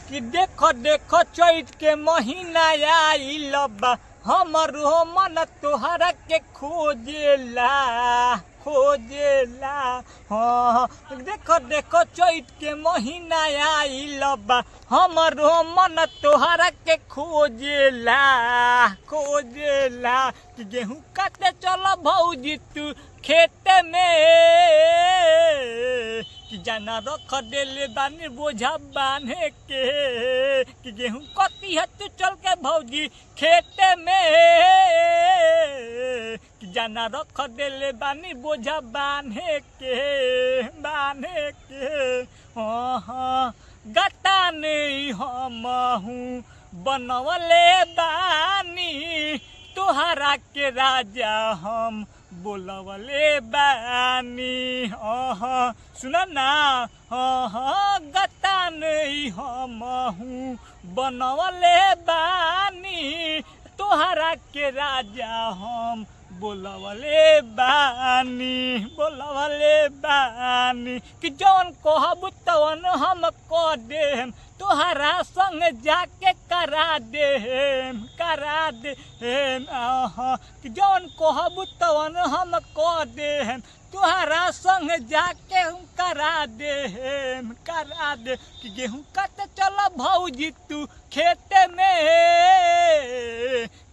कि देखो देखो चैत के महीना आइल बा हमरो मन तोहरा के खोजेला खोजेला। हाँ देखो देखो चैत के महीना आइल बा हमरो मन तोहरा के खोजेला खोजेला। कि गेहूं काटे चलो भौजी तू खेत में कि जाना रख देले बानी बोझा बांधे के कि गेहूं कती है तू चल के भौजी खेत में कि जाना रख देले बानी बोझा बांधे के हाँ हाँ गता नहीं हम हूँ बनवले बानी तोहरा के राजा हम बोलवले बानी। हाँ सुना ना हाँ गता नहीं हम हूँ बनवले बानी तोहरा के राजा हम बोलवले बानी कि जौन कहब तवन हम कह देम तोहरा संग जाके करा देम कि जौन कहब तवन हम कह देम तोहरा संग जाके करा दे कि गेहूं काटे चलो भौजी तू खेत में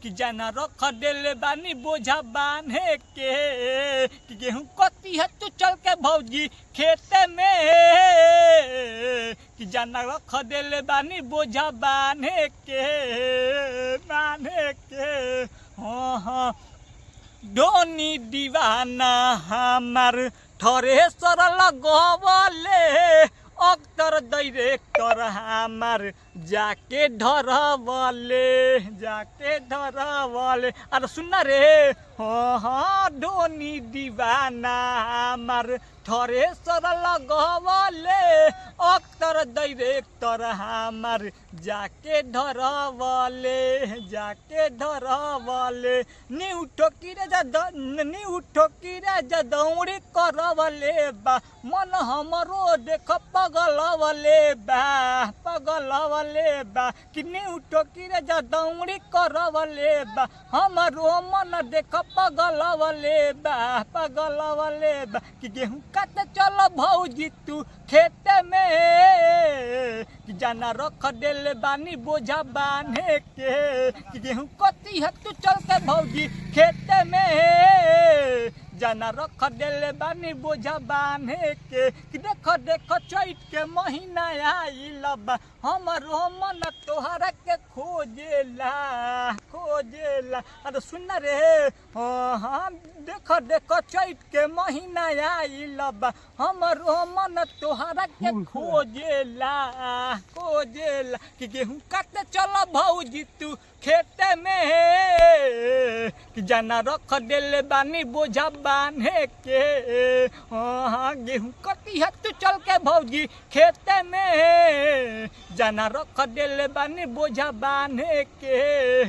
कि जाना रख देले बानी बोझा बांधे के कि गेहूं कती है तू चल के भौजी खेत में कि जाना रख देले बानी बोझा बांधे के हाँ हाँ धोनी दीवाना हमार थ्रेसर लगवले अक्टर डायरेक्टर हमार जाके धरवले अरे सुनना रे हाँ धोनी दीवाना हमार थ्रेसर लगवले अक्टर डायरेक्टर हमार जाके धरवले न्यू ठोकी रे दौड़ी करवले बा मन हमरो देख पगलवले बा कि न्यू ठोकी रे दौड़ी करवले बा हमरो मन देख पगलवले बा कि गेहूं काटे चलो भौजी तू खेत में कि जाना रख देले बानी बोझा बांधे के कि गेहूं कती है तू चल के भौजी खेत में जाना रख देले बानी बोझा बांधे के कि देखो देखो चैत के महीना आइल बा हमरो मन तोहरा के खोजेला अरे सुन रे हाँ देखो देखो चैत के महीना आइल बा हमरो मन तोहरा के खोजेला कि गेहूं काटे चलो भौजी तू खेत में कि जाना रख देले बानी बोझा बांधे के हाँ गेहूं कती है तू चल के भौजी खेत में जाना रख देले बानी बोझा बांधे के